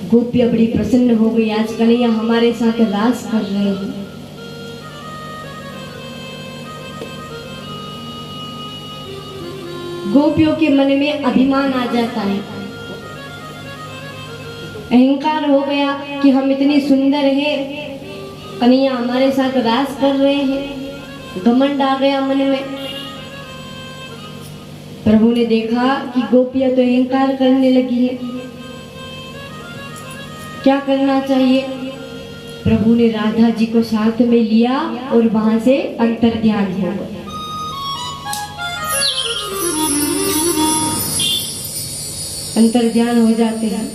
गोपियाँ बड़ी प्रसन्न हो गई, आज कन्हैया हमारे साथ रास कर रहे हैं। गोपियों के मन में अभिमान आ जाता है, अहंकार हो गया कि हम इतनी सुंदर हैं, कन्हैया हमारे साथ रास कर रहे हैं, घमंड आ गया मन में। प्रभु ने देखा कि गोपियां तो अहंकार करने लगी है, क्या करना चाहिए? प्रभु ने राधा जी को साथ में लिया और वहां से अंतर्ध्यान हो गए। अंतर्ध्यान हो जाते हैं।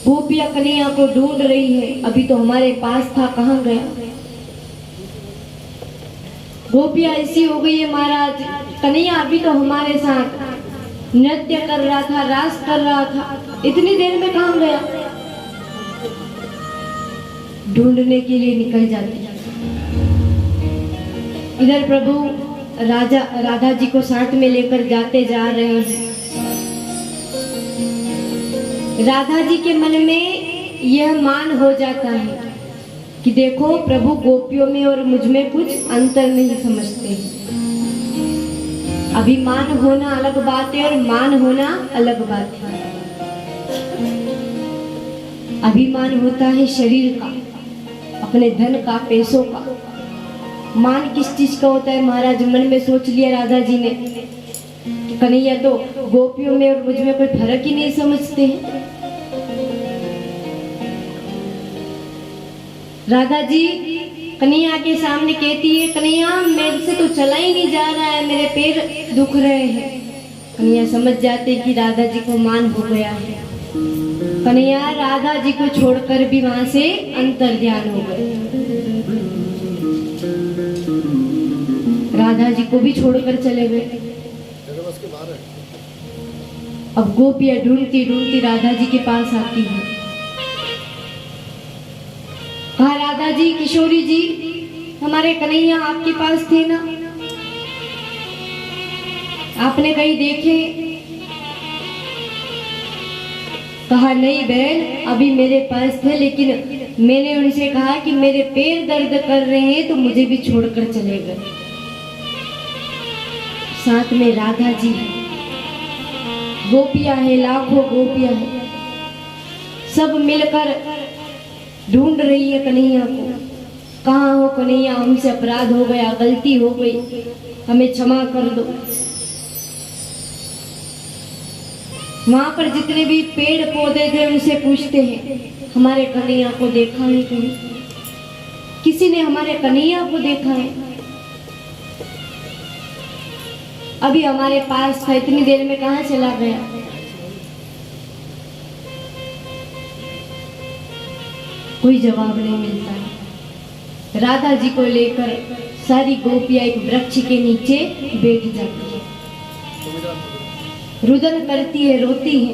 गोपियां कन्हैया को ढूंढ रही है, अभी तो हमारे पास था, कहाँ गया? गोपियां ऐसी हो गई है महाराज, कन्हैया अभी तो हमारे साथ नृत्य कर रहा था, रास कर रहा था, इतनी देर में कहाँ गया? ढूंढने के लिए निकल जाती है। इधर प्रभु राधा जी को साथ में लेकर जाते जा रहे हैं। राधा जी के मन में यह मान हो जाता है कि देखो प्रभु गोपियों में और मुझ में कुछ अंतर नहीं समझते। अभिमान होना अलग बात है और मान होना अलग बात है। अभिमान होता है शरीर का, अपने धन का, पैसों का। मान किस चीज का होता है महाराज? मन में सोच लिया राधा जी ने, कन्हैया तो गोपियों में और मुझ में कोई फर्क ही नहीं समझते हैं। राधा जी कन्हैया के सामने कहती है, कन्हैया मेरे से तो चला ही नहीं जा रहा है, मेरे पैर दुख रहे हैं। कन्हैया समझ जाते कि राधा जी को मान हो गया है। कन्हैया राधा जी को छोड़कर भी वहां से अंतर्ध्यान हो गए। राधा जी को भी छोड़कर चले गए। अब गोपियां ढूंढती ढूंढती राधा जी के पास आती है। कहा, राधा जी, किशोरी जी, हमारे कन्हैया आपके पास थे ना, आपने कहीं देखे? कहा, नहीं बहन, अभी मेरे पास थे, लेकिन मैंने उनसे कहा कि मेरे पैर दर्द कर रहे हैं तो मुझे भी छोड़कर चले गए। साथ में राधा जी, गोपियां है, लाखों गोपियां है, सब मिलकर ढूंढ रही है कन्हैया को। कहाँ हो कन्हैया? हमसे अपराध हो गया, गलती हो गई, हमें क्षमा कर दो। वहां पर जितने भी पेड़ पौधे थे उनसे पूछते हैं, हमारे कन्हैया को देखा है कहीं? किसी ने हमारे कन्हैया को देखा है? अभी हमारे पास था, इतनी देर में कहाँ चला गया? कोई जवाब नहीं मिलता है। राधा जी को लेकर सारी गोपियां एक वृक्ष के नीचे बैठ जाती है, रुदन करती है, रोती है।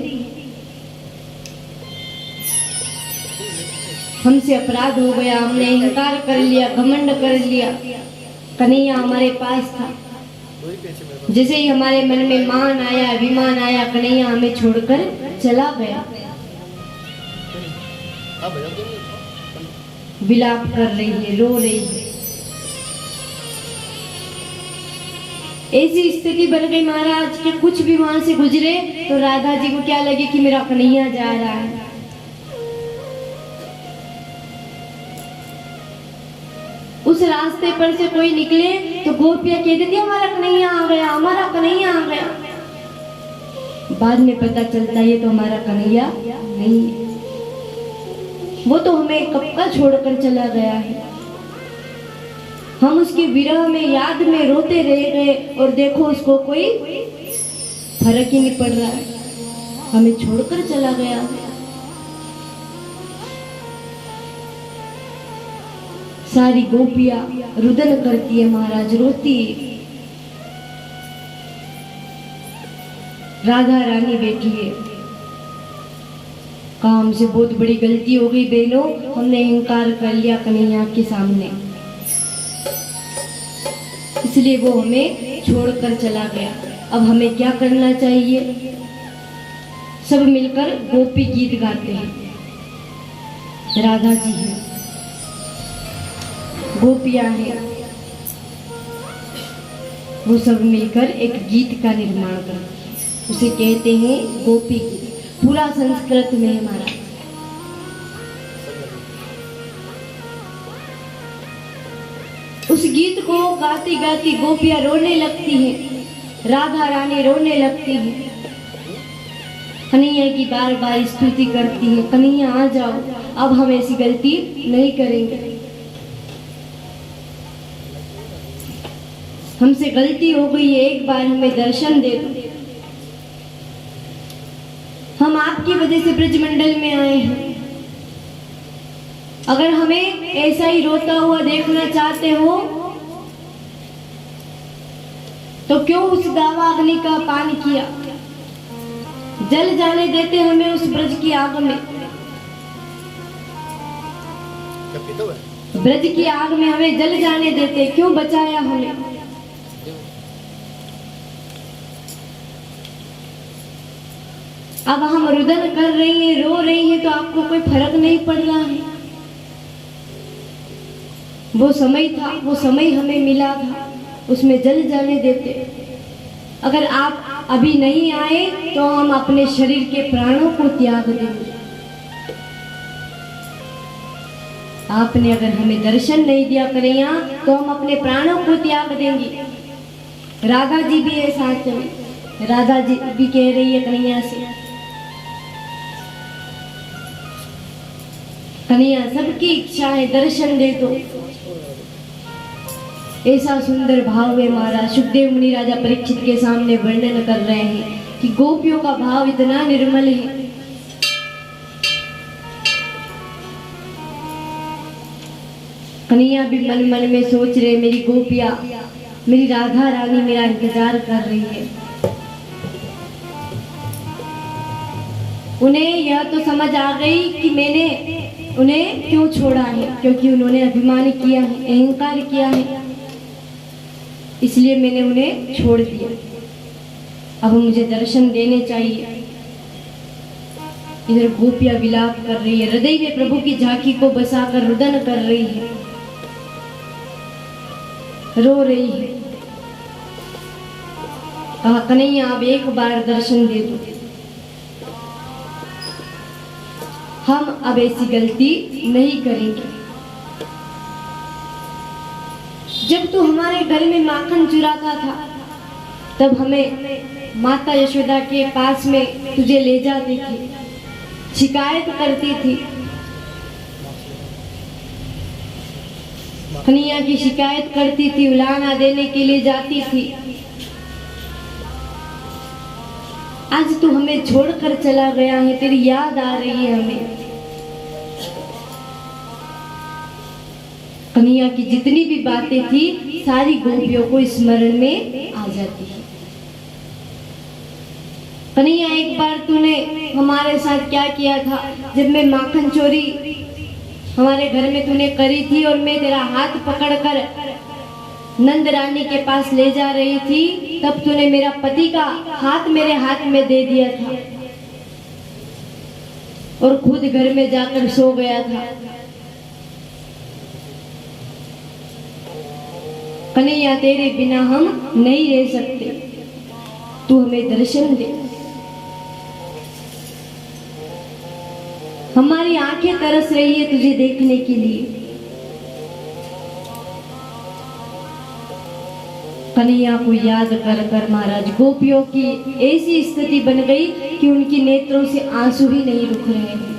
हमसे अपराध हो गया, हमने अहंकार कर लिया, घमंड कर लिया। कन्हैया हमारे पास था, जैसे ही हमारे मन में मान आया, अभिमान आया, कन्हैया हमें छोड़कर चला गया। विलाप कर रही है, रो रही है। ऐसी स्थिति बन गई महाराज कि कुछ भी वहां से गुजरे तो राधा जी को क्या लगे कि मेरा कन्हैया जा रहा है। उस रास्ते पर से कोई निकले तो गोपियां कह देती हमारा कन्हैया आ गया, हमारा कन्हैया आ गया। बाद में पता चलता ये तो हमारा कन्हैया नहीं है, वो तो हमें कब का छोड़कर चला गया है। हम उसके विरह में, याद में रोते रह गए और देखो उसको कोई फर्क ही नहीं पड़ रहा है, हमें छोड़कर चला गया। सारी गोपियां रुदन करती है महाराज, रोती है। राधा रानी बैठी है, काम से बहुत बड़ी गलती हो गई बहनों, हमने अहंकार कर लिया कन्हैया के सामने, इसलिए वो हमें छोड़कर चला गया। अब हमें क्या करना चाहिए? सब मिलकर गोपी गीत गाते हैं। राधा जी हैं, गोपियां हैं, वो सब मिलकर एक गीत का निर्माण करते हैं, उसे कहते हैं गोपी गीत। पूरा संस्कृत में है हमारा। उस गीत को गाती गाती गोपियां रोने लगती हैं, राधा रानी रोने लगती है, कन्हैया की बार बार स्तुति करती है, कन्हैया आ जाओ, अब हम ऐसी गलती नहीं करेंगे, हमसे गलती हो गई है, एक बार हमें दर्शन दे दो। हम आपकी वजह से ब्रजमंडल में आए हैं, अगर हमें ऐसा ही रोता हुआ देखना चाहते हो तो क्यों उस दावा अग्नि का पान किया, जल जाने देते हमें उस ब्रज की आग में। ब्रज की आग में हमें जल जाने देते, क्यों बचाया हमें। अब हम रुदन कर रही हैं, रो रही हैं, तो आपको कोई फर्क नहीं पड़ रहा है। वो समय था, वो समय हमें मिला था, उसमें जल जाने देते। अगर आप अभी नहीं आए तो हम अपने शरीर के प्राणों को त्याग देंगे। आपने अगर हमें दर्शन नहीं दिया कन्हैया तो हम अपने प्राणों को त्याग देंगे। राधा जी भी है साथ में, राधा जी भी कह रही है कन्हैया से, कन्हैया सबकी इच्छा है दर्शन दे दो। ऐसा सुंदर भाव है महाराज। सुखदेव मुनि राजा परीक्षित के सामने वर्णन कर रहे हैं कि गोपियों का भाव इतना निर्मल है। कन्हैया भी मन मन में सोच रहे, मेरी गोपियां, मेरी राधा रानी मेरा इंतजार कर रही है। उन्हें यह तो समझ आ गई कि मैंने उन्हें क्यों छोड़ा है, क्योंकि उन्होंने अभिमान किया है, अहंकार किया है, इसलिए मैंने उन्हें छोड़ दिया। अब मुझे दर्शन देने चाहिए। इधर गोपियां विलाप कर रही है, हृदय में प्रभु की झांकी को बसाकर रुदन कर रही है, रो रही है। कहा कन्हैया अब एक बार दर्शन दे दो, हम अब ऐसी गलती नहीं करेंगे। जब तू हमारे घर में माखन चुराता था तब हमें माता यशोदा के पास में तुझे ले जाती थी, शिकायत करती थी, कन्हैया की शिकायत करती थी, उलाहना देने के लिए जाती थी। आज तू हमें छोड़कर चला गया है, तेरी याद आ रही है हमें। कन्हैया की जितनी भी बातें थी सारी गोपियों को स्मरण में आ जाती है। कन्हैया एक बार तूने हमारे साथ क्या किया था, जब मैं माखन चोरी हमारे घर में तूने करी थी और मैं तेरा हाथ पकड़कर नंद रानी के पास ले जा रही थी, तब तूने मेरा पति का हाथ मेरे हाथ में दे दिया था और खुद घर में जाकर सो गया था। कन्हैया तेरे बिना हम नहीं रह सकते, तू हमें दर्शन दे। हमारी आंखें तरस रही है तुझे देखने के लिए। कन्हैया को याद कर कर महाराज गोपियों की ऐसी स्थिति बन गई कि उनकी नेत्रों से आंसू ही नहीं रुक रहे हैं।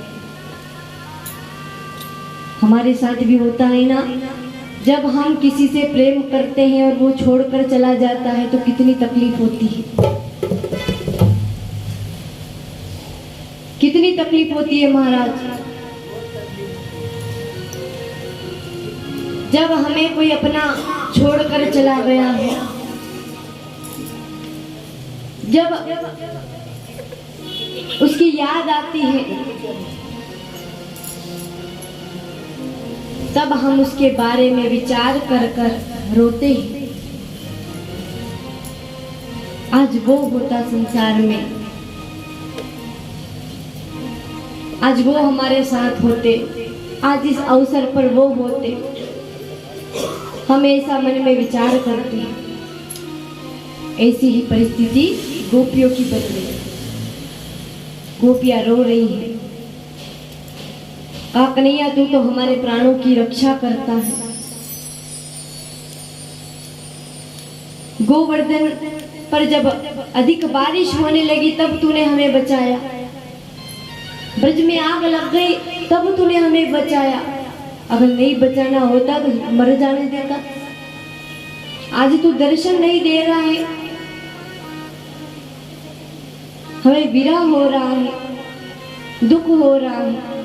हमारे साथ भी होता है ना, जब हम किसी से प्रेम करते हैं और वो छोड़कर चला जाता है तो कितनी तकलीफ होती है, कितनी तकलीफ होती है महाराज। जब हमें कोई अपना छोड़कर चला गया है, जब उसकी याद आती है, तब हम उसके बारे में विचार कर कर रोते हैं। आज वो होता संसार में आज वो हमारे साथ होते, आज इस अवसर पर वो होते। हम ऐसा मन में विचार करते हैं। ऐसी ही परिस्थिति गोपियों की बन गई। गोपियां रो रही हैं। कहा कन्हैया तू तो हमारे प्राणों की रक्षा करता है। गोवर्धन पर जब अधिक बारिश होने लगी तब तूने हमें बचाया। ब्रज में आग लग गई तब तूने हमें बचाया। अगर नहीं बचाना होता तो मर जाने देता। आज तू दर्शन नहीं दे रहा है, हमें विरह हो रहा है, दुख हो रहा है।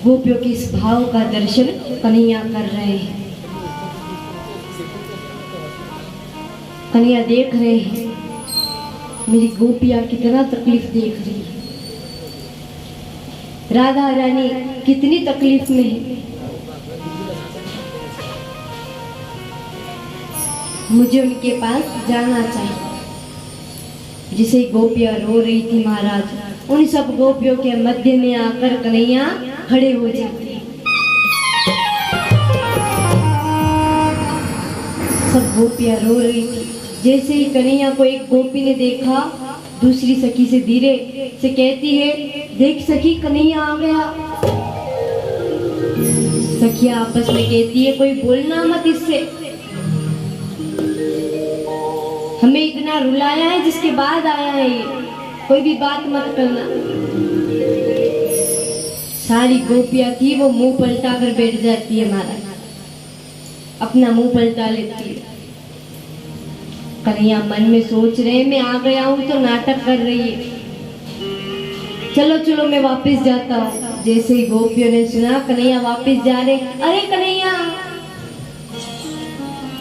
गोपियों के इस भाव का दर्शन कन्हैया कर रहे हैं। कन्हैया देख रहे हैं मेरी गोपियां कितना तकलीफ देख रही है, राधा रानी कितनी तकलीफ में है। मुझे उनके पास जाना चाहिए। जिसे गोपियां रो रही थी महाराज, उन सब गोपियों के मध्य में आकर कन्हैया खड़े हो जाते। सब गोपियां रो रही थी। जैसे ही कन्हैया को एक गोपी ने देखा, दूसरी सखी से धीरे से कहती है, देख सखी कन्हैया आ गया। सखियां आपस में कहती है, कोई बोलना मत इससे, हमें इतना रुलाया है जिसके बाद आया है ये, कोई भी बात मत करना। सारी गोपियां थी वो मुंह पलटा कर बैठ जाती है महाराज, अपना मुंह पलटा लेती है। कन्हैया मन में सोच रहे मैं आ गया हूं तो नाटक कर रही है, चलो चलो मैं वापस जाता हूँ। जैसे ही गोपियों ने सुना कन्हैया वापस जा रहे, अरे कन्हैया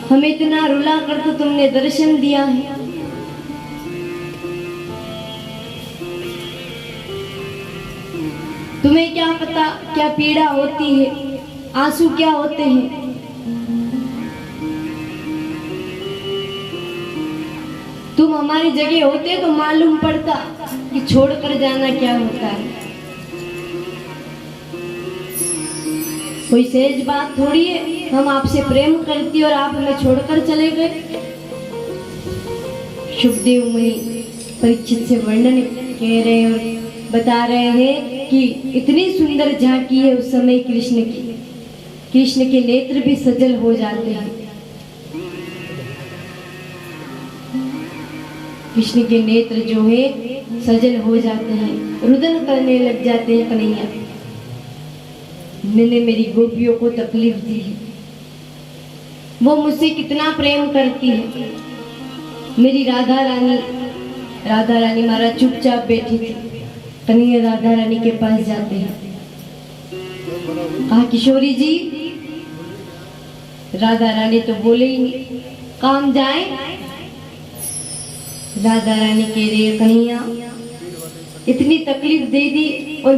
हमें इतना रुला कर तो तुमने दर्शन दिया है, तुम्हें क्या पता क्या पीड़ा होती है, आंसू क्या होते हैं। तुम हमारी जगह होते तो मालूम पड़ता कि छोड़कर जाना क्या होता है। कोई सहज बात थोड़ी है, हम आपसे प्रेम करती और आप हमें छोड़कर चले गए। शुभदेव मुनि परीक्षित से वर्णन कह रहे और बता रहे हैं कि इतनी सुंदर झांकी है उस समय कृष्ण की, कृष्ण के नेत्र भी सजल हो जाते हैं। कृष्ण के नेत्र जो है सजल हो जाते हैं, रुदन करने लग जाते हैं। कन्हैया मैंने मेरी गोपियों को तकलीफ दी है, वो मुझसे कितना प्रेम करती है। मेरी राधा रानी महाराज चुपचाप बैठी थी। कन्हैया राधा रानी के पास जाते हैं, कहा किशोरी जी। राधा रानी तो बोले ही नहीं, काम जाए। राधा रानी कह रही है कन्हैया इतनी तकलीफ दे दी और